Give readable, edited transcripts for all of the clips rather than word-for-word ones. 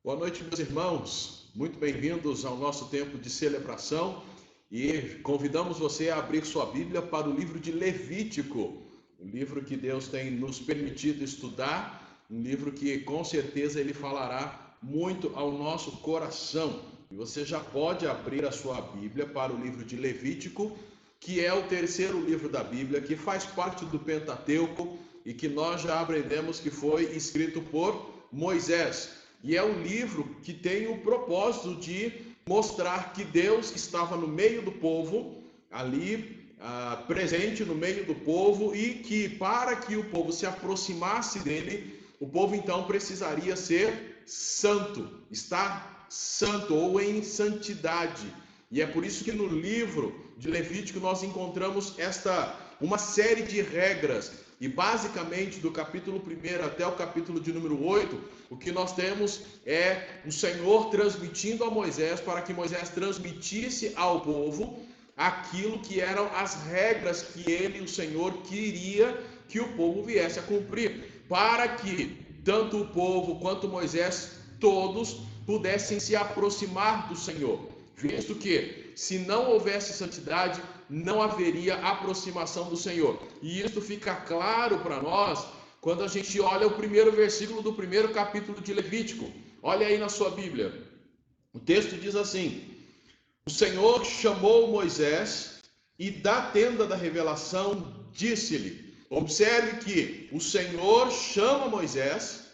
Boa noite, meus irmãos. Muito bem-vindos ao nosso tempo de celebração e convidamos você a abrir sua Bíblia para o livro de Levítico, um livro que Deus tem nos permitido estudar, um livro que com certeza ele falará muito ao nosso coração. E você já pode abrir a sua Bíblia para o livro de Levítico, que é o terceiro livro da Bíblia, que faz parte do Pentateuco e que nós já aprendemos que foi escrito por Moisés. E é um livro que tem o propósito de mostrar que Deus estava no meio do povo, ali presente no meio do povo, e que para que o povo se aproximasse dele, o povo então precisaria ser santo, estar santo ou em santidade. E é por isso que no livro de Levítico nós encontramos uma série de regras. E basicamente do capítulo 1 até o capítulo de número 8, o que nós temos é o Senhor transmitindo a Moisés para que Moisés transmitisse ao povo aquilo que eram as regras que ele, o Senhor, queria que o povo viesse a cumprir, para que tanto o povo quanto Moisés, todos pudessem se aproximar do Senhor, visto que se não houvesse santidade, não haveria aproximação do Senhor. E isso fica claro para nós quando a gente olha o primeiro versículo do primeiro capítulo de Levítico. Olha aí na sua Bíblia. O texto diz assim: o Senhor chamou Moisés e da tenda da revelação disse-lhe. Observe que o Senhor chama Moisés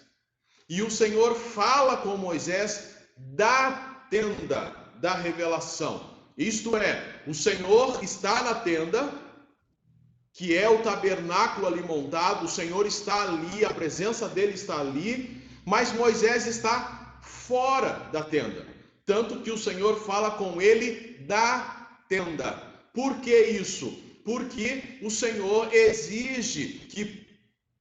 e o Senhor fala com Moisés da tenda da revelação. Isto é, o Senhor está na tenda, que é o tabernáculo ali montado, o Senhor está ali, a presença dele está ali, mas Moisés está fora da tenda. Tanto que o Senhor fala com ele da tenda. Por que isso? Porque o Senhor exige que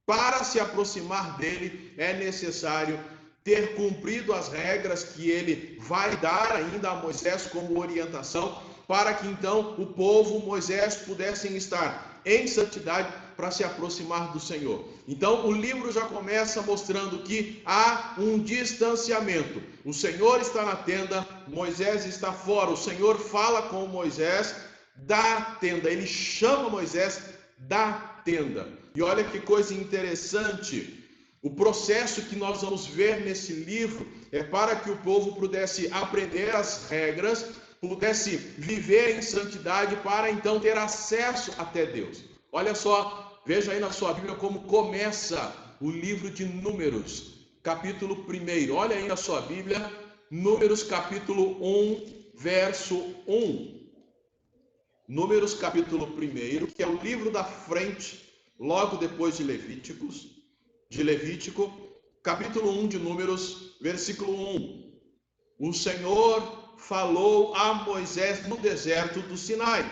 para se aproximar dele é necessário ter cumprido as regras que ele vai dar ainda a Moisés como orientação, para que então o povo, Moisés, pudessem estar em santidade para se aproximar do Senhor. Então o livro já começa mostrando que há um distanciamento. O Senhor está na tenda, Moisés está fora. O Senhor fala com Moisés da tenda, ele chama Moisés da tenda. E olha que coisa interessante. O processo que nós vamos ver nesse livro é para que o povo pudesse aprender as regras, pudesse viver em santidade para então ter acesso até Deus. Olha só, veja aí na sua Bíblia como começa o livro de Números, capítulo 1. Olha aí na sua Bíblia, Números capítulo 1, verso 1. Números capítulo 1, que é o livro da frente, logo depois de Levítico, capítulo 1 de Números, versículo 1. O Senhor falou a Moisés no deserto do Sinai,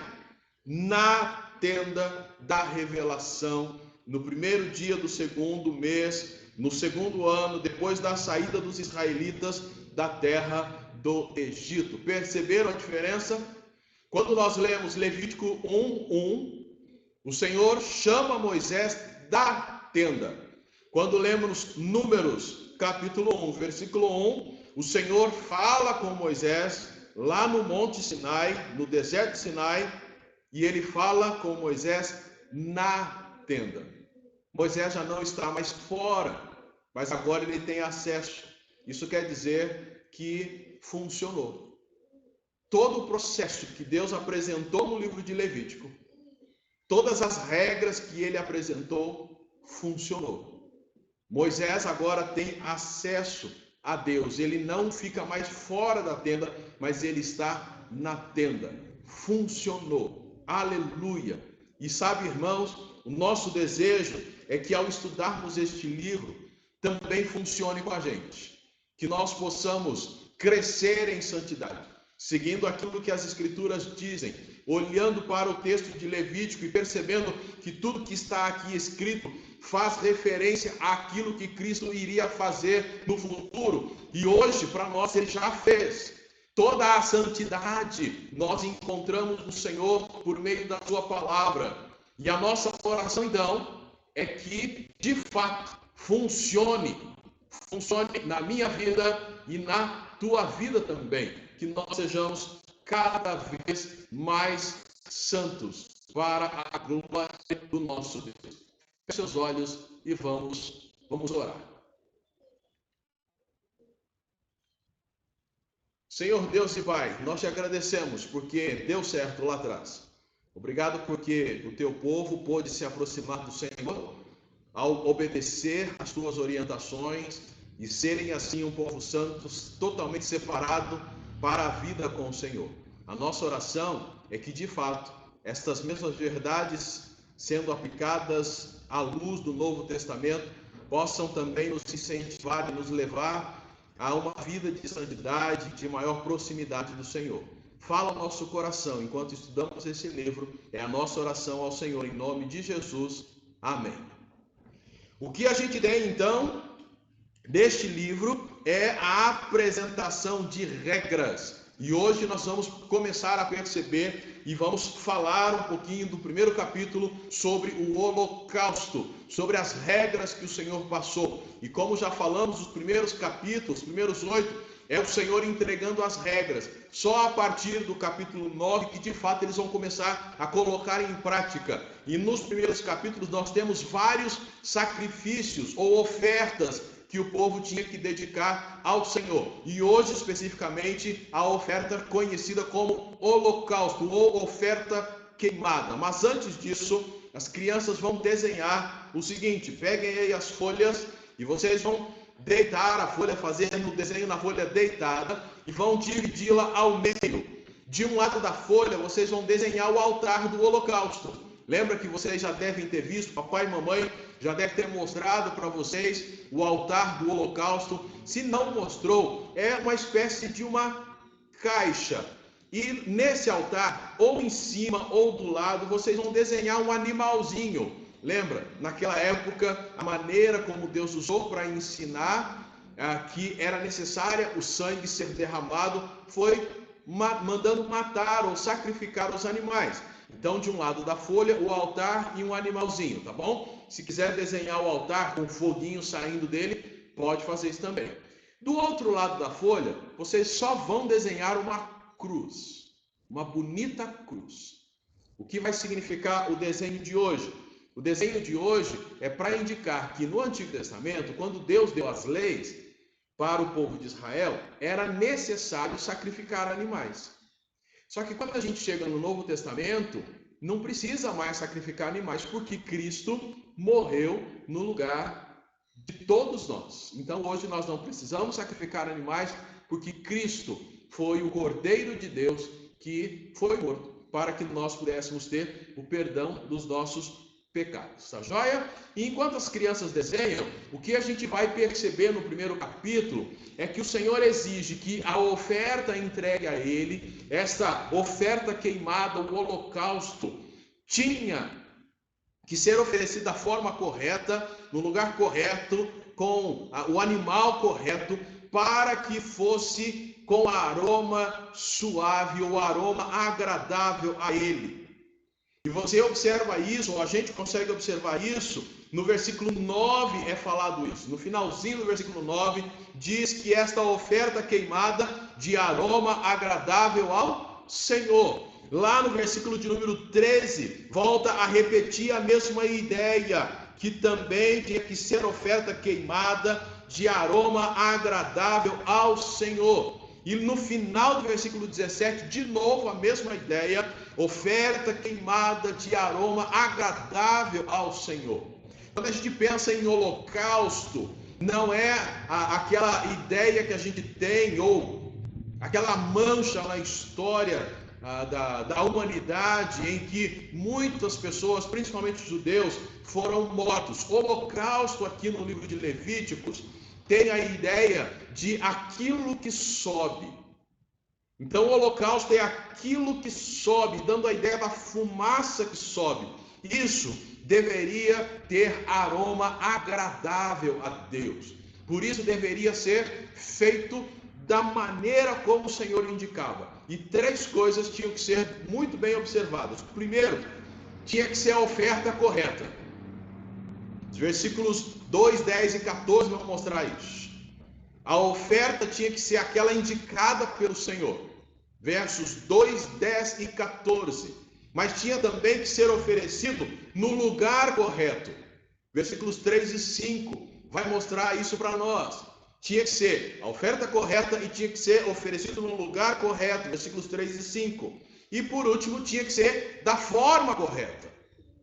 na tenda da revelação, no primeiro dia do segundo mês, no segundo ano, depois da saída dos israelitas da terra do Egito. Perceberam a diferença? Quando nós lemos Levítico 1:1, o Senhor chama Moisés da tenda. Quando lemos Números, capítulo 1, versículo 1, o Senhor fala com Moisés lá no Monte Sinai, no deserto de Sinai, e ele fala com Moisés na tenda. Moisés já não está mais fora, mas agora ele tem acesso. Isso quer dizer que funcionou. Todo o processo que Deus apresentou no livro de Levítico, todas as regras que ele apresentou, funcionou. Moisés agora tem acesso a Deus. Ele não fica mais fora da tenda, mas ele está na tenda. Funcionou. Aleluia. E sabe, irmãos, o nosso desejo é que ao estudarmos este livro, também funcione com a gente. Que nós possamos crescer em santidade, seguindo aquilo que as Escrituras dizem, olhando para o texto de Levítico e percebendo que tudo que está aqui escrito faz referência àquilo que Cristo iria fazer no futuro. E hoje, para nós, ele já fez. Toda a santidade nós encontramos no Senhor por meio da sua palavra. E a nossa oração, então, é que, de fato, funcione na minha vida e na tua vida também, que nós sejamos cada vez mais santos para a glória do nosso Deus. Feche os olhos e vamos orar. Senhor Deus e Pai, nós te agradecemos porque deu certo lá atrás. Obrigado porque o teu povo pôde se aproximar do Senhor ao obedecer às tuas orientações e serem assim um povo santo, totalmente separado para a vida com o Senhor. A nossa oração é que, de fato, estas mesmas verdades, sendo aplicadas à luz do Novo Testamento, possam também nos incentivar e nos levar a uma vida de santidade, de maior proximidade do Senhor. Fala ao nosso coração enquanto estudamos esse livro, é a nossa oração ao Senhor, em nome de Jesus. Amém. O que a gente tem, então, deste livro é a apresentação de regras. E hoje nós vamos começar a perceber e vamos falar um pouquinho do primeiro capítulo sobre o holocausto, sobre as regras que o Senhor passou. E como já falamos, os primeiros capítulos, os primeiros 8, é o Senhor entregando as regras. Só a partir do capítulo 9 que de fato eles vão começar a colocar em prática. E nos primeiros capítulos nós temos vários sacrifícios ou ofertas que o povo tinha que dedicar ao Senhor. E hoje, especificamente, a oferta conhecida como holocausto ou oferta queimada. Mas antes disso, as crianças vão desenhar o seguinte: peguem aí as folhas e vocês vão deitar a folha, fazendo o desenho na folha deitada e vão dividi-la ao meio. De um lado da folha, vocês vão desenhar o altar do holocausto. Lembra que vocês já devem ter visto, papai e mamãe já deve ter mostrado para vocês o altar do holocausto. Se não mostrou, é uma espécie de uma caixa. E nesse altar, ou em cima ou do lado, vocês vão desenhar um animalzinho. Lembra? Naquela época, a maneira como Deus usou para ensinar que era necessária o sangue ser derramado foi mandando matar ou sacrificar os animais. Então, de um lado da folha, o altar e um animalzinho, tá bom? Se quiser desenhar o altar com um foguinho saindo dele, pode fazer isso também. Do outro lado da folha, vocês só vão desenhar uma cruz, uma bonita cruz. O que vai significar o desenho de hoje? O desenho de hoje é para indicar que no Antigo Testamento, quando Deus deu as leis para o povo de Israel, era necessário sacrificar animais. Só que quando a gente chega no Novo Testamento, não precisa mais sacrificar animais, porque Cristo morreu no lugar de todos nós. Então hoje nós não precisamos sacrificar animais, porque Cristo foi o Cordeiro de Deus que foi morto para que nós pudéssemos ter o perdão dos nossos pecados, tá joia? E enquanto as crianças desenham, o que a gente vai perceber no primeiro capítulo é que o Senhor exige que a oferta entregue a Ele, essa oferta queimada, o holocausto, tinha que ser oferecida da forma correta, no lugar correto, com o animal correto, para que fosse com aroma suave ou aroma agradável a Ele. E você observa isso, ou a gente consegue observar isso, no versículo 9 é falado isso. No finalzinho do versículo 9, diz que esta oferta queimada de aroma agradável ao Senhor. Lá no versículo de número 13, volta a repetir a mesma ideia, que também tinha que ser oferta queimada de aroma agradável ao Senhor. E no final do versículo 17, de novo a mesma ideia, oferta queimada de aroma agradável ao Senhor. Quando a gente pensa em holocausto, não é aquela ideia que a gente tem, ou aquela mancha na história da humanidade, em que muitas pessoas, principalmente judeus, foram mortos. Holocausto aqui no livro de Levíticos tem a ideia de aquilo que sobe. Então o holocausto é aquilo que sobe, dando a ideia da fumaça que sobe. Isso deveria ter aroma agradável a Deus. Por isso deveria ser feito da maneira como o Senhor indicava. E 3 coisas tinham que ser muito bem observadas. Primeiro, tinha que ser a oferta correta. Os versículos 2, 10 e 14 vão mostrar isso. a oferta tinha que ser aquela indicada pelo Senhor. Versos 2, 10 e 14. Mas tinha também que ser oferecido no lugar correto. Versículos 3 e 5 vai mostrar isso para nós. Tinha que ser a oferta correta e tinha que ser oferecido no lugar correto. Versículos 3 e 5. E por último, tinha que ser da forma correta,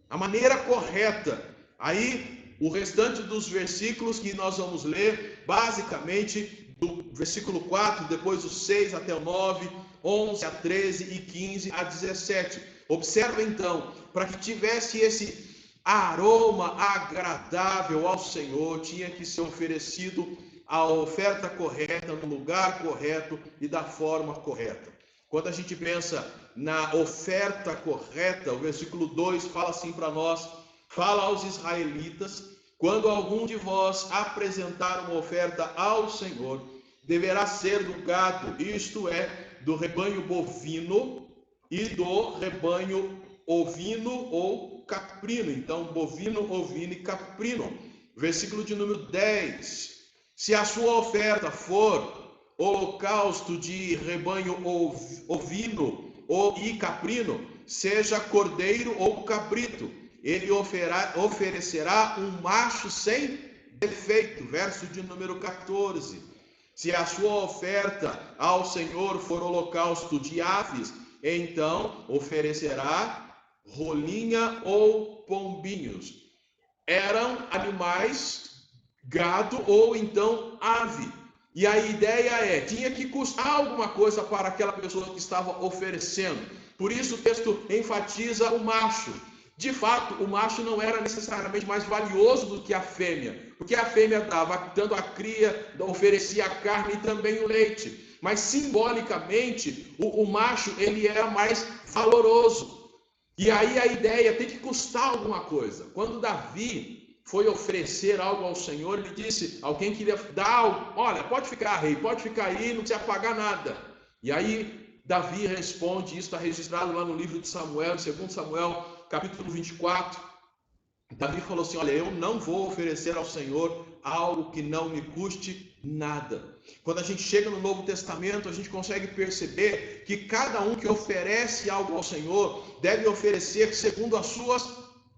a maneira correta. Aí, o restante dos versículos que nós vamos ler, basicamente, do versículo 4, depois do 6 até o 9, 11 a 13 e 15 a 17. Observa então, para que tivesse esse aroma agradável ao Senhor, tinha que ser oferecido a oferta correta, no lugar correto e da forma correta. Quando a gente pensa na oferta correta, o versículo 2 fala assim para nós, fala aos israelitas: quando algum de vós apresentar uma oferta ao Senhor, deverá ser do gado, isto é, do rebanho bovino e do rebanho ovino ou caprino. Então, bovino, ovino e caprino. Versículo de número 10. Se a sua oferta for holocausto de rebanho ovino e caprino, seja cordeiro ou cabrito, ele oferecerá um macho sem defeito. Verso de número 14. Se a sua oferta ao Senhor for holocausto de aves, então oferecerá rolinha ou pombinhos. Eram animais, gado ou então ave. E a ideia tinha que custar alguma coisa para aquela pessoa que estava oferecendo. Por isso o texto enfatiza o macho. De fato, o macho não era necessariamente mais valioso do que a fêmea, porque a fêmea dava tanto a cria, oferecia a carne e também o leite. Mas simbolicamente, o macho ele era mais valoroso. E aí a ideia tem que custar alguma coisa. Quando Davi foi oferecer algo ao Senhor, ele disse, alguém queria dar algo, olha, pode ficar, rei, pode ficar aí, não precisa pagar nada. E aí Davi responde, isso está registrado lá no livro de Samuel, em 2 Samuel, capítulo 24. Davi falou assim, olha, eu não vou oferecer ao Senhor algo que não me custe nada. Quando a gente chega no Novo Testamento, a gente consegue perceber que cada um que oferece algo ao Senhor deve oferecer segundo as suas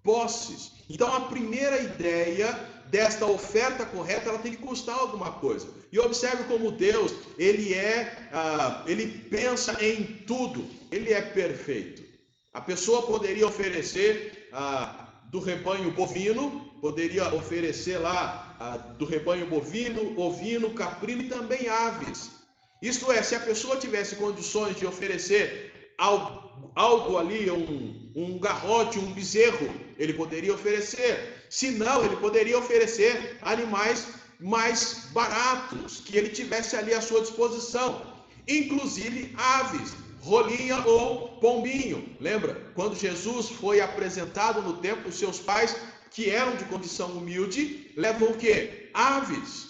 posses. Então a primeira ideia desta oferta correta, ela tem que custar alguma coisa. E observe como Deus, ele pensa em tudo, ele é perfeito. A pessoa poderia oferecer do rebanho bovino, poderia oferecer lá do rebanho bovino, ovino, caprino e também aves. Isto é, se a pessoa tivesse condições de oferecer algo ali, um garrote, um bezerro, ele poderia oferecer. Se não, ele poderia oferecer animais mais baratos, que ele tivesse ali à sua disposição, inclusive aves, rolinha ou pombinho. Lembra? Quando Jesus foi apresentado no templo, os seus pais, que eram de condição humilde, levam o quê? Aves.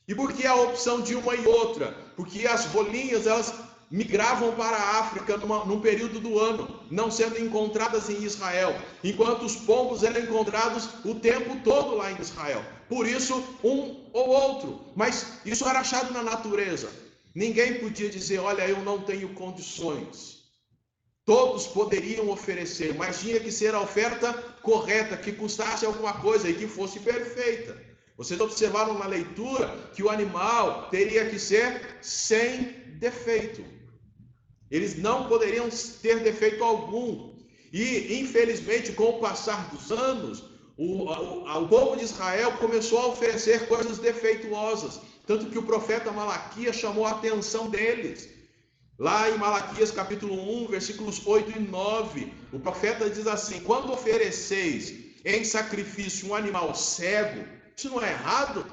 E por que a opção de uma e outra? Porque as rolinhas, elas migravam para a África num período do ano, não sendo encontradas em Israel, enquanto os pombos eram encontrados o tempo todo lá em Israel. Por isso, um ou outro. Mas isso era achado na natureza. Ninguém podia dizer, olha, eu não tenho condições. Todos poderiam oferecer, mas tinha que ser a oferta correta, que custasse alguma coisa e que fosse perfeita. Vocês observaram na leitura que o animal teria que ser sem defeito. Eles não poderiam ter defeito algum. E, infelizmente, com o passar dos anos, o povo de Israel começou a oferecer coisas defeituosas. Tanto que o profeta Malaquias chamou a atenção deles. Lá em Malaquias capítulo 1, versículos 8 e 9, o profeta diz assim: quando ofereceis em sacrifício um animal cego, isso não é errado?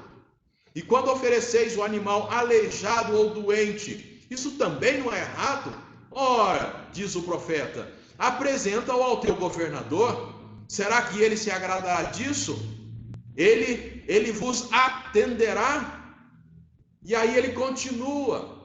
E quando ofereceis um animal aleijado ou doente, isso também não é errado? Ora, diz o profeta, apresenta-o ao teu governador. Será que ele se agradará disso? Ele vos atenderá? E aí ele continua.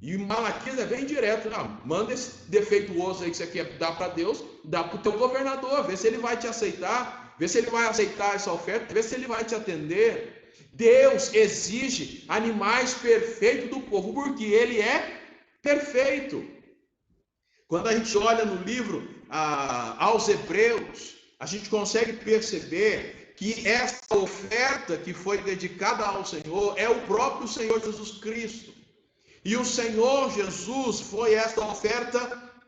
E Malaquias é bem direto, não, manda esse defeituoso aí que você quer dar para Deus, dá para o teu governador, vê se ele vai te aceitar, vê se ele vai aceitar essa oferta, vê se ele vai te atender. Deus exige animais perfeitos do povo, porque Ele é perfeito. Quando a gente olha no livro aos Hebreus, a gente consegue perceber que essa oferta que foi dedicada ao Senhor é o próprio Senhor Jesus Cristo. E o Senhor Jesus foi essa oferta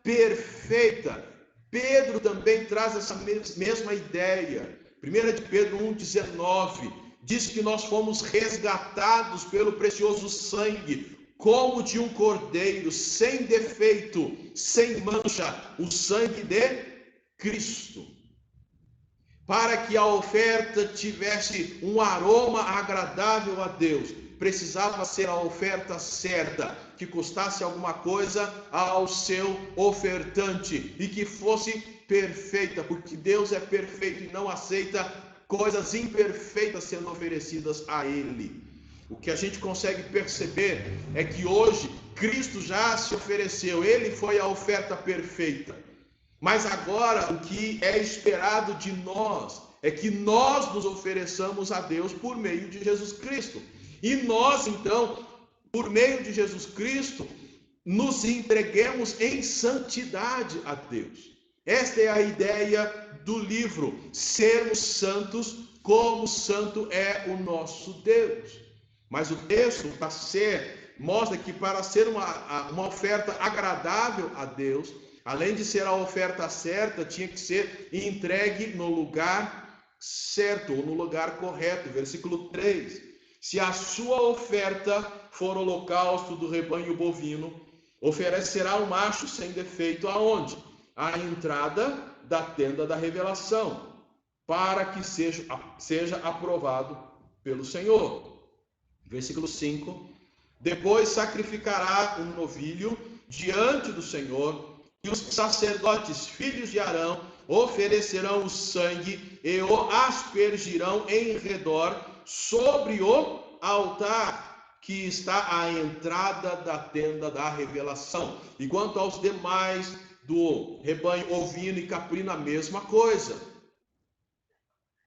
perfeita. Pedro também traz essa mesma ideia. 1 de Pedro 1,19 diz que nós fomos resgatados pelo precioso sangue, como de um cordeiro, sem defeito, sem mancha, o sangue de Cristo. Para que a oferta tivesse um aroma agradável a Deus, precisava ser a oferta certa, que custasse alguma coisa ao seu ofertante e que fosse perfeita, porque Deus é perfeito e não aceita coisas imperfeitas sendo oferecidas a Ele. O que a gente consegue perceber é que hoje Cristo já se ofereceu, Ele foi a oferta perfeita. Mas agora o que é esperado de nós é que nós nos ofereçamos a Deus por meio de Jesus Cristo. E nós, então, por meio de Jesus Cristo, nos entreguemos em santidade a Deus. Esta é a ideia do livro, sermos santos como santo é o nosso Deus. Mas o texto mostra que para ser uma oferta agradável a Deus, além de ser a oferta certa, tinha que ser entregue no lugar certo, ou no lugar correto. Versículo 3. Se a sua oferta for holocausto do rebanho bovino, oferecerá um macho sem defeito aonde? À entrada da tenda da revelação, para que seja aprovado pelo Senhor. Versículo 5. Depois sacrificará um novilho diante do Senhor, e os sacerdotes, filhos de Arão, oferecerão o sangue e o aspergirão em redor sobre o altar que está à entrada da tenda da revelação. E quanto aos demais do rebanho ovino e caprino, a mesma coisa.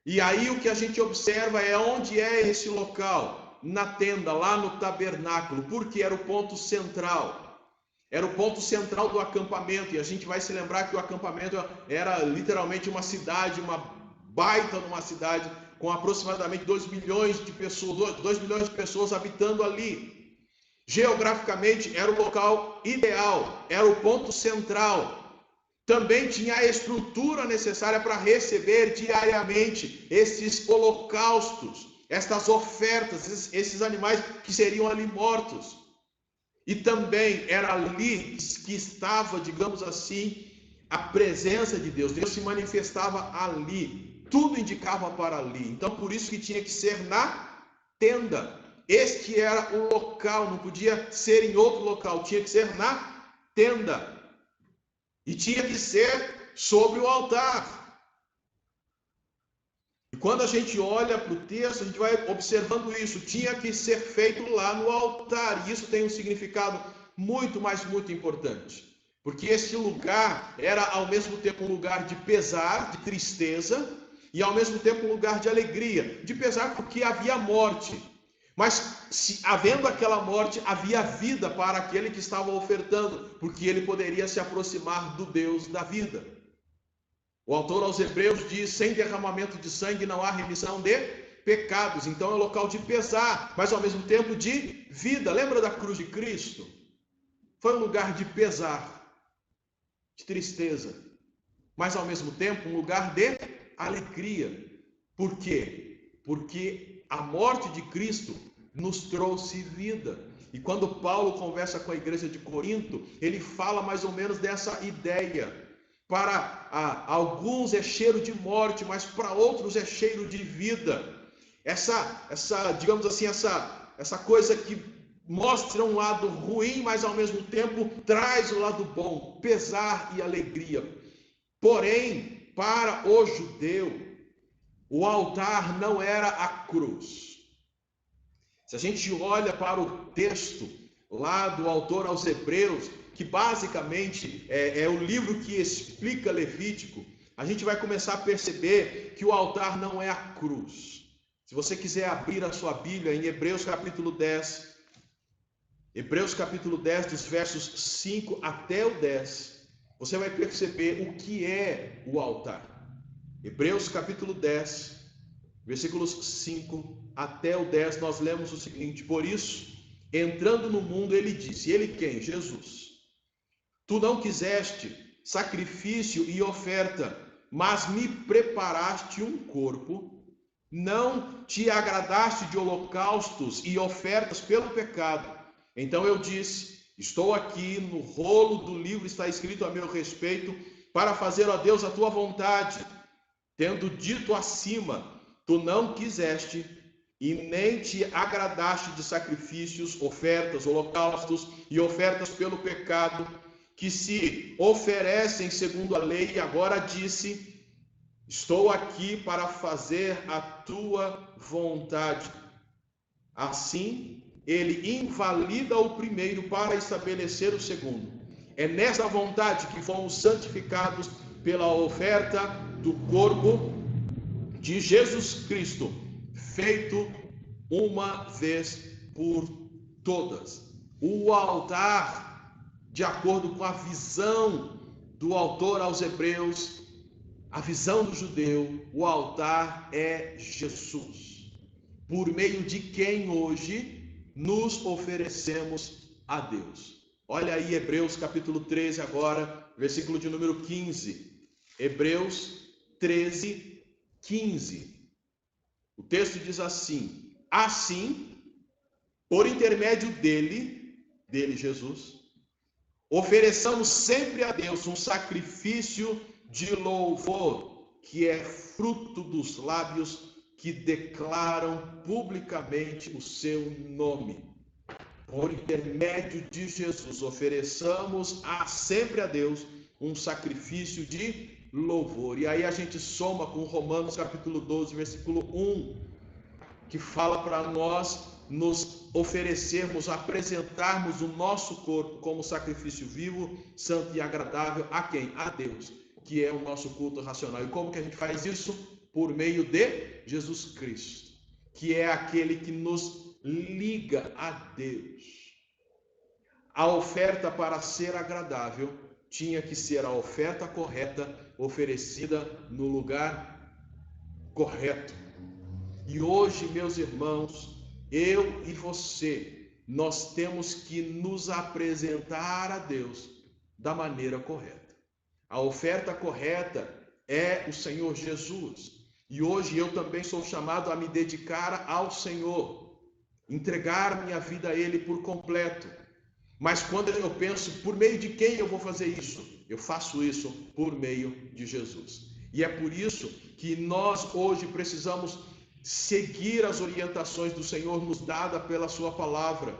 E aí o que a gente observa é onde é esse local, na tenda, lá no tabernáculo, porque era o ponto central. Era o ponto central do acampamento, e a gente vai se lembrar que o acampamento era literalmente uma cidade, uma baita numa cidade, com aproximadamente 2 milhões de pessoas habitando ali. Geograficamente era o local ideal, era o ponto central. Também tinha a estrutura necessária para receber diariamente esses holocaustos, estas ofertas, esses animais que seriam ali mortos. E também era ali que estava, digamos assim, a presença de Deus. Deus se manifestava ali. Tudo indicava para ali. Então, por isso que tinha que ser na tenda. Este era o local, não podia ser em outro local. Tinha que ser na tenda. E tinha que ser sobre o altar. E quando a gente olha para o texto, a gente vai observando isso. Tinha que ser feito lá no altar. E isso tem um significado muito, mas muito importante. Porque esse lugar era ao mesmo tempo um lugar de pesar, de tristeza, e ao mesmo tempo um lugar de alegria. De pesar porque havia morte. Mas havendo aquela morte, havia vida para aquele que estava ofertando, porque ele poderia se aproximar do Deus da vida. O autor aos Hebreus diz: sem derramamento de sangue não há remissão de pecados. Então é um local de pesar, mas ao mesmo tempo de vida. Lembra da cruz de Cristo? Foi um lugar de pesar, de tristeza, mas ao mesmo tempo um lugar de alegria. Por quê? Porque a morte de Cristo nos trouxe vida. E quando Paulo conversa com a igreja de Corinto, ele fala mais ou menos dessa ideia. Para alguns é cheiro de morte, mas para outros é cheiro de vida. Digamos assim, essa coisa que mostra um lado ruim, mas ao mesmo tempo traz o lado bom, pesar e alegria. Porém, para o judeu, o altar não era a cruz. Se a gente olha para o texto lá do autor aos Hebreus, que basicamente é o livro que explica Levítico, a gente vai começar a perceber que o altar não é a cruz. Se você quiser abrir a sua Bíblia em Hebreus capítulo 10, dos versos 5 até o 10, você vai perceber o que é o altar. Hebreus capítulo 10, versículos 5 até o 10, nós lemos o seguinte: por isso, entrando no mundo, ele disse, ele quem? Jesus. Tu não quiseste sacrifício e oferta, mas me preparaste um corpo. Não te agradaste de holocaustos e ofertas pelo pecado. Então eu disse, estou aqui, no rolo do livro está escrito a meu respeito, para fazer, ó Deus, a tua vontade. Tendo dito acima, tu não quiseste e nem te agradaste de sacrifícios, ofertas, holocaustos e ofertas pelo pecado, que se oferecem segundo a lei, e agora disse, estou aqui para fazer a tua vontade. Assim, ele invalida o primeiro para estabelecer o segundo. É nessa vontade que fomos santificados pela oferta do corpo de Jesus Cristo, feito uma vez por todas. O altar, de acordo com a visão do autor aos Hebreus, a visão do judeu, o altar é Jesus, por meio de quem hoje nos oferecemos a Deus. Olha aí Hebreus capítulo 13 agora, versículo de número 15. Hebreus 13, 15. O texto diz assim: assim, por intermédio dele Jesus, ofereçamos sempre a Deus um sacrifício de louvor, que é fruto dos lábios que declaram publicamente o seu nome. Por intermédio de Jesus, ofereçamos sempre a Deus um sacrifício de louvor. E aí a gente soma com Romanos capítulo 12, versículo 1, que fala para nós nos oferecermos, apresentarmos o nosso corpo como sacrifício vivo, santo e agradável a quem? A Deus, que é o nosso culto racional. E como que a gente faz isso? Por meio de Jesus Cristo, que é aquele que nos liga a Deus. A oferta, para ser agradável, tinha que ser a oferta correta, oferecida no lugar correto. E hoje, meus irmãos, eu e você, nós temos que nos apresentar a Deus da maneira correta. A oferta correta é o Senhor Jesus. E hoje eu também sou chamado a me dedicar ao Senhor, entregar minha vida a Ele por completo. Mas quando eu penso, por meio de quem eu vou fazer isso? Eu faço isso por meio de Jesus. E é por isso que nós hoje precisamos seguir as orientações do Senhor nos dada pela sua palavra,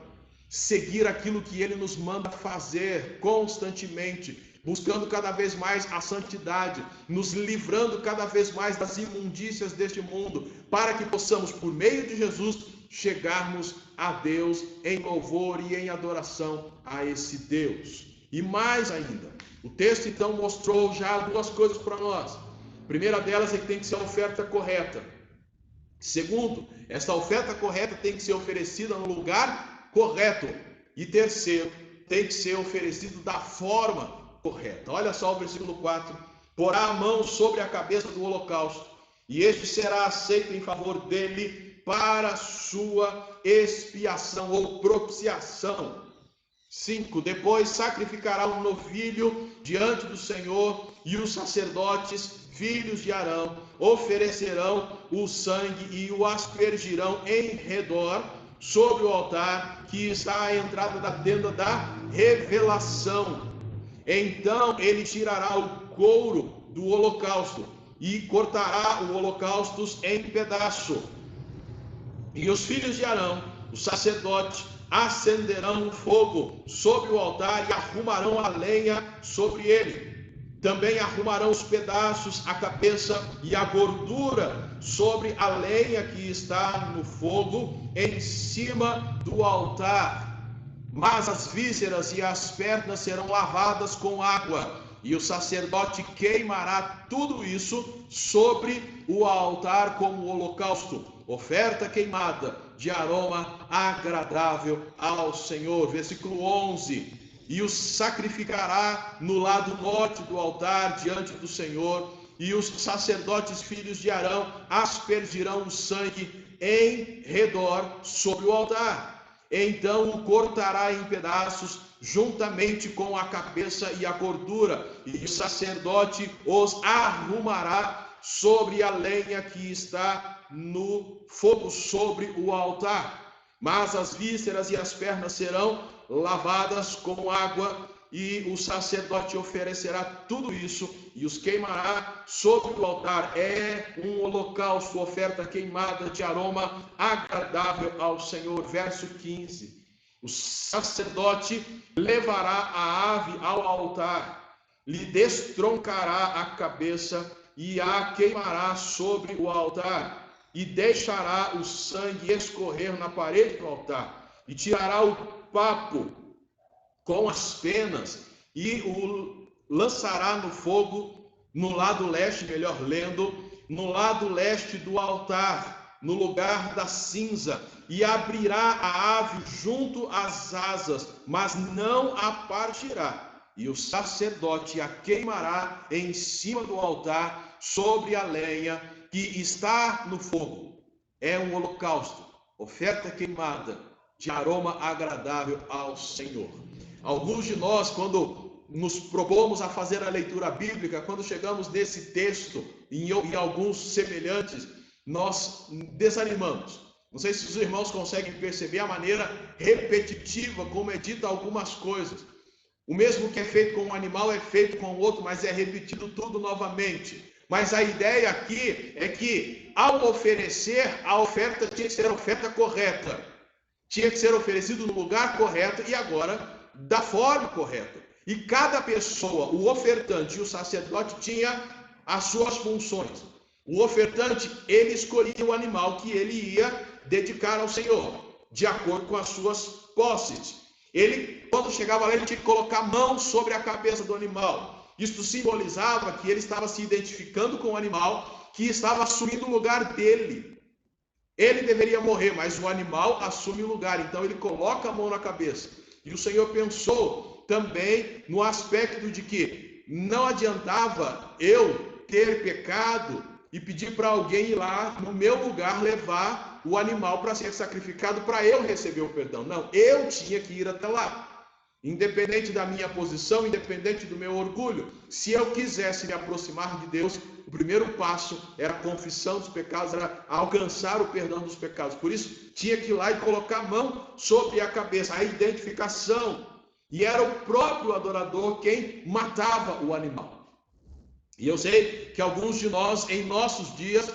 seguir aquilo que Ele nos manda fazer constantemente, buscando cada vez mais a santidade, nos livrando cada vez mais das imundícias deste mundo, para que possamos, por meio de Jesus, chegarmos a Deus em louvor e em adoração a esse Deus. E mais ainda, o texto então mostrou já duas coisas para nós. A primeira delas é que tem que ser a oferta correta. Segundo, essa oferta correta tem que ser oferecida no lugar correto. E terceiro, tem que ser oferecido da forma correta. Olha só o versículo 4. Porá a mão sobre a cabeça do holocausto, e este será aceito em favor dele para sua expiação ou propiciação. 5. Depois sacrificará um novilho diante do Senhor, e os sacerdotes, filhos de Arão, oferecerão o sangue e o aspergirão em redor sobre o altar que está à entrada da tenda da revelação. Então ele tirará o couro do holocausto e cortará o holocausto em pedaço. E os filhos de Arão, os sacerdotes, acenderão o fogo sobre o altar e arrumarão a lenha sobre ele. Também arrumarão os pedaços, a cabeça e a gordura sobre a lenha que está no fogo em cima do altar. Mas as vísceras e as pernas serão lavadas com água, e o sacerdote queimará tudo isso sobre o altar como holocausto, oferta queimada de aroma agradável ao Senhor. Versículo 11: e os sacrificará no lado norte do altar diante do Senhor, e os sacerdotes filhos de Arão aspergirão o sangue em redor sobre o altar. Então o cortará em pedaços juntamente com a cabeça e a gordura, e o sacerdote os arrumará sobre a lenha que está no fogo sobre o altar. Mas as vísceras e as pernas serão lavadas com água, e o sacerdote oferecerá tudo isso e os queimará sobre o altar. É um holocausto, oferta queimada de aroma agradável ao Senhor. Verso 15: o sacerdote levará a ave ao altar, lhe destroncará a cabeça e a queimará sobre o altar, e deixará o sangue escorrer na parede do altar, e tirará o papo com as penas e o lançará no fogo no lado leste, melhor lendo, no lado leste do altar, no lugar da cinza, e abrirá a ave junto às asas, mas não a partirá. E o sacerdote a queimará em cima do altar, sobre a lenha que está no fogo. É um holocausto, oferta queimada de aroma agradável ao Senhor. Alguns de nós, quando nos propomos a fazer a leitura bíblica, quando chegamos nesse texto e em alguns semelhantes, nós desanimamos. Não sei se os irmãos conseguem perceber a maneira repetitiva como é dita algumas coisas. O mesmo que é feito com um animal é feito com o outro, mas é repetido tudo novamente. Mas a ideia aqui é que, ao oferecer, a oferta tinha que ser a oferta correta. Tinha que ser oferecido no lugar correto e agora da forma correta. E cada pessoa, o ofertante e o sacerdote, tinha as suas funções. O ofertante, ele escolhia o animal que ele ia dedicar ao Senhor, de acordo com as suas posses. Ele, quando chegava lá, ele tinha que colocar a mão sobre a cabeça do animal. Isto simbolizava que ele estava se identificando com o animal que estava assumindo o lugar dele. Ele deveria morrer, mas o animal assume o lugar. Então ele coloca a mão na cabeça. E o Senhor pensou também no aspecto de que não adiantava eu ter pecado e pedir para alguém ir lá no meu lugar levar o animal para ser sacrificado para eu receber o perdão. Não, eu tinha que ir até lá. Independente da minha posição, independente do meu orgulho, se eu quisesse me aproximar de Deus, o primeiro passo era a confissão dos pecados, era alcançar o perdão dos pecados. Por isso, tinha que ir lá e colocar a mão sobre a cabeça, a identificação. E era o próprio adorador quem matava o animal. E eu sei que alguns de nós, em nossos dias,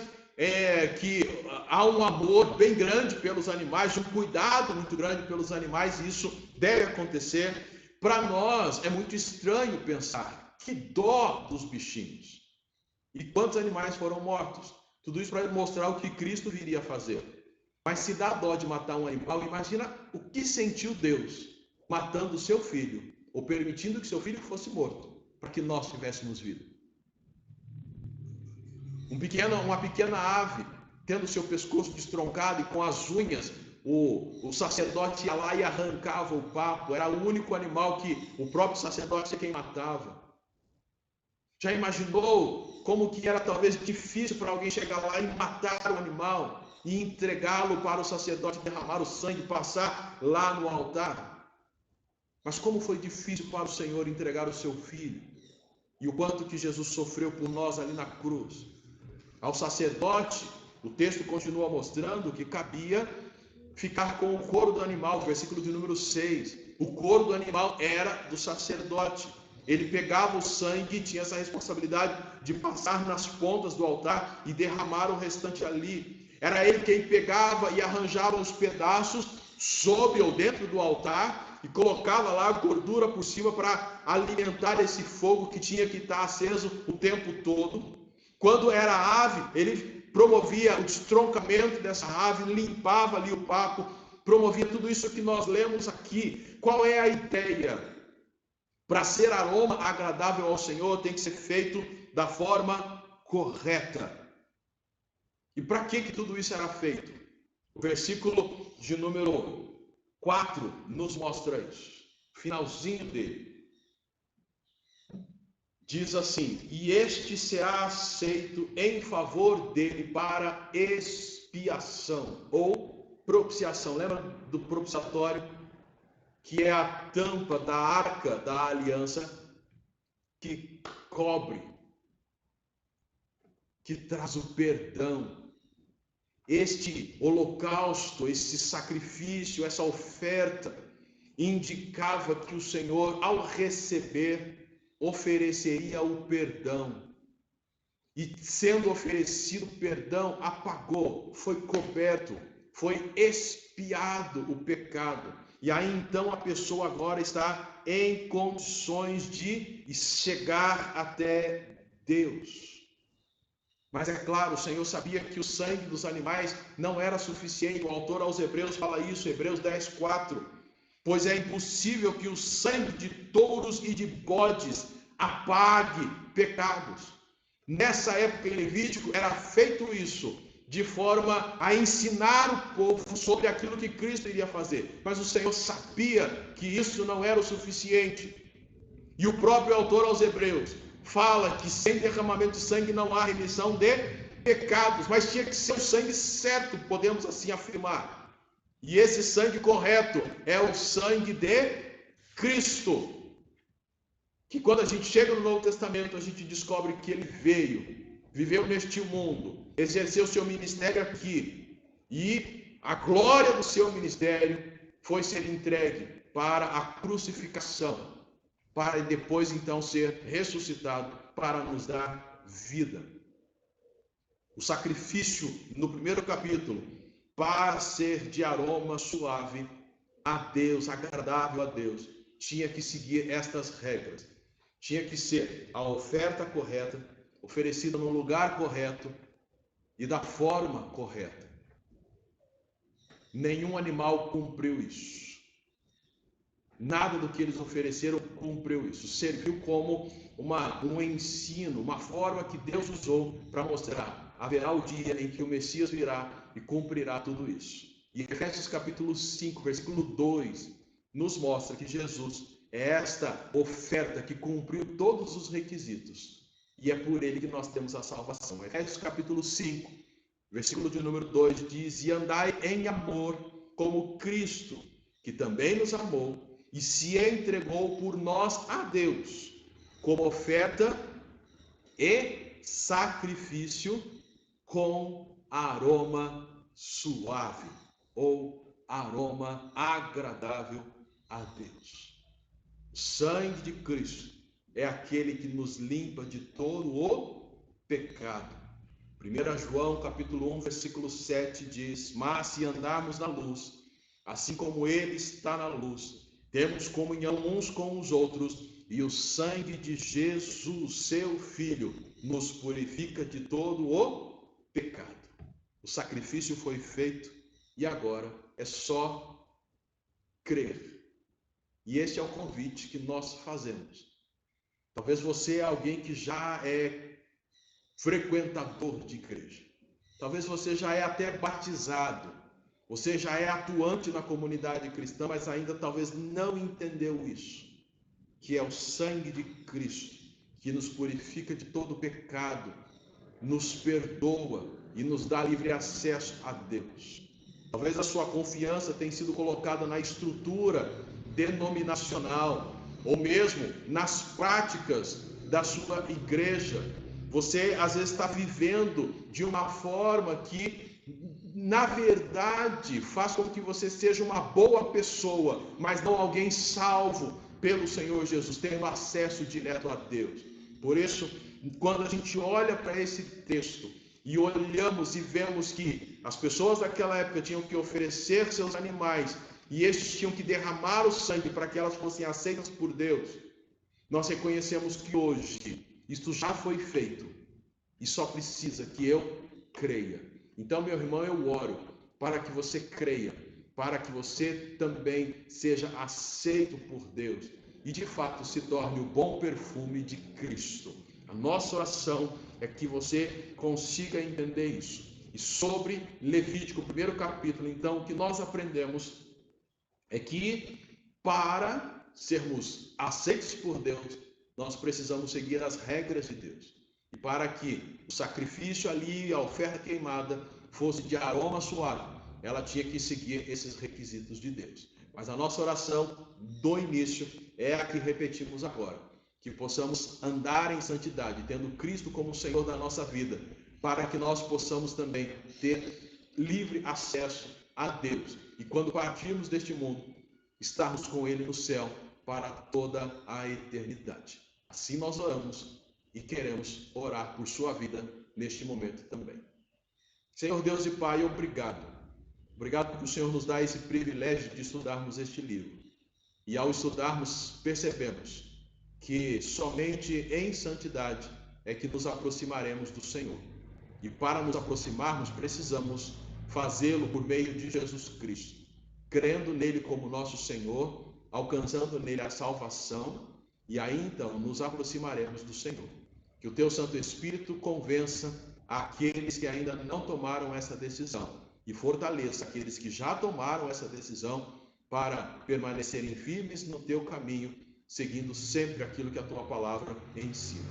que há um amor bem grande pelos animais, um cuidado muito grande pelos animais, e isso deve acontecer. Para nós é muito estranho pensar, que dó dos bichinhos. E quantos animais foram mortos? Tudo isso para mostrar o que Cristo viria a fazer. Mas se dá dó de matar um animal, imagina o que sentiu Deus matando o seu filho, ou permitindo que seu filho fosse morto, para que nós tivéssemos vida. Uma pequena ave, tendo seu pescoço destroncado e com as unhas, o sacerdote ia lá e arrancava o papo. Era o único animal que o próprio sacerdote é quem matava. Já imaginou como que era talvez difícil para alguém chegar lá e matar o animal e entregá-lo para o sacerdote derramar o sangue, passar lá no altar? Mas como foi difícil para o Senhor entregar o seu filho, e o quanto que Jesus sofreu por nós ali na cruz. Ao sacerdote, o texto continua mostrando que cabia ficar com o couro do animal, versículo de número 6. O couro do animal era do sacerdote. Ele pegava o sangue e tinha essa responsabilidade de passar nas pontas do altar e derramar o restante ali. Era ele quem pegava e arranjava os pedaços sob ou dentro do altar e colocava lá a gordura por cima para alimentar esse fogo que tinha que estar aceso o tempo todo. Quando era ave, ele promovia o destroncamento dessa ave, limpava ali o papo, promovia tudo isso que nós lemos aqui. Qual é a ideia? Para ser aroma agradável ao Senhor, tem que ser feito da forma correta. E para que tudo isso era feito? O versículo de número 4 nos mostra isso. Finalzinho dele. Diz assim: e este será aceito em favor dele para expiação ou propiciação. Lembra do propiciatório, que é a tampa da arca da aliança que cobre, que traz o perdão. Este holocausto, esse sacrifício, essa oferta indicava que o Senhor, ao receber, ofereceria o perdão. E sendo oferecido perdão, apagou, foi coberto, foi expiado o pecado. E aí então a pessoa agora está em condições de chegar até Deus. Mas é claro, o Senhor sabia que o sangue dos animais não era suficiente. O autor aos Hebreus fala isso, Hebreus 10:4. Pois é impossível que o sangue de touros e de bodes apague pecados. Nessa época em Levítico era feito isso, de forma a ensinar o povo sobre aquilo que Cristo iria fazer. Mas o Senhor sabia que isso não era o suficiente. E o próprio autor aos Hebreus fala que sem derramamento de sangue não há remissão de pecados, mas tinha que ser o sangue certo, podemos assim afirmar. E esse sangue correto é o sangue de Cristo. Que quando a gente chega no Novo Testamento, a gente descobre que ele veio, viveu neste mundo, exerceu seu ministério aqui, e a glória do seu ministério foi ser entregue para a crucificação, para depois então ser ressuscitado para nos dar vida. O sacrifício no primeiro capítulo, para ser de aroma suave a Deus, agradável a Deus, tinha que seguir estas regras. Tinha que ser a oferta correta, oferecida no lugar correto e da forma correta. Nenhum animal cumpriu isso. Nada do que eles ofereceram cumpriu isso. Serviu como um ensino, uma forma que Deus usou para mostrar: haverá o dia em que o Messias virá e cumprirá tudo isso. E Efésios capítulo 5, versículo 2, nos mostra que Jesus é esta oferta que cumpriu todos os requisitos. E é por ele que nós temos a salvação. Efésios capítulo 5, versículo de número 2 diz: e andai em amor, como Cristo, que também nos amou e se entregou por nós a Deus, como oferta e sacrifício com aroma suave, ou aroma agradável a Deus. O sangue de Cristo é aquele que nos limpa de todo o pecado. 1 João capítulo 1, versículo 7 diz: mas se andarmos na luz, assim como ele está na luz, temos comunhão uns com os outros, e o sangue de Jesus, seu Filho, nos purifica de todo o pecado. O sacrifício foi feito e agora é só crer. E este é o convite que nós fazemos. Talvez você é alguém que já é frequentador de igreja. Talvez você já é até batizado. Você já é atuante na comunidade cristã, mas ainda talvez não entendeu isso, que é o sangue de Cristo, que nos purifica de todo pecado, nos perdoa e nos dá livre acesso a Deus. Talvez a sua confiança tenha sido colocada na estrutura denominacional, ou mesmo nas práticas da sua igreja. Você às vezes está vivendo de uma forma que, na verdade, faz com que você seja uma boa pessoa, mas não alguém salvo pelo Senhor Jesus, tendo acesso direto a Deus. Por isso, quando a gente olha para esse texto e olhamos e vemos que as pessoas daquela época tinham que oferecer seus animais e estes tinham que derramar o sangue para que elas fossem aceitas por Deus, nós reconhecemos que hoje isto já foi feito e só precisa que eu creia. Então, meu irmão, eu oro para que você creia, para que você também seja aceito por Deus e de fato se torne o bom perfume de Cristo. A nossa oração é que você consiga entender isso. E sobre Levítico, o primeiro capítulo, então, o que nós aprendemos é que para sermos aceitos por Deus, nós precisamos seguir as regras de Deus. E para que o sacrifício ali, a oferta queimada, fosse de aroma suave, ela tinha que seguir esses requisitos de Deus. Mas a nossa oração do início é a que repetimos agora, que possamos andar em santidade, tendo Cristo como Senhor da nossa vida, para que nós possamos também ter livre acesso a Deus. E quando partirmos deste mundo, estarmos com Ele no céu para toda a eternidade. Assim nós oramos e queremos orar por sua vida neste momento também. Senhor Deus e Pai, obrigado. Obrigado porque o Senhor nos dá esse privilégio de estudarmos este livro. E ao estudarmos, percebemos que somente em santidade é que nos aproximaremos do Senhor. E para nos aproximarmos, precisamos fazê-lo por meio de Jesus Cristo, crendo nele como nosso Senhor, alcançando nele a salvação, e aí então nos aproximaremos do Senhor. Que o teu Santo Espírito convença aqueles que ainda não tomaram essa decisão e fortaleça aqueles que já tomaram essa decisão para permanecerem firmes no teu caminho, seguindo sempre aquilo que a tua palavra ensina.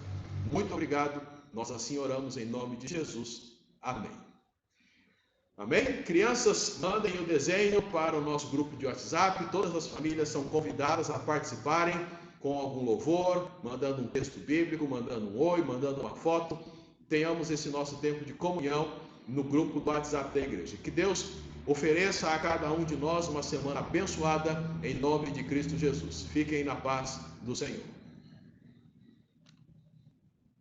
Muito obrigado, nós assim oramos em nome de Jesus. Amém. Amém? Crianças, mandem o desenho para o nosso grupo de WhatsApp. Todas as famílias são convidadas a participarem com algum louvor, mandando um texto bíblico, mandando um oi, mandando uma foto. Tenhamos esse nosso tempo de comunhão no grupo do WhatsApp da igreja. Que Deus ofereça a cada um de nós uma semana abençoada em nome de Cristo Jesus. Fiquem na paz do Senhor.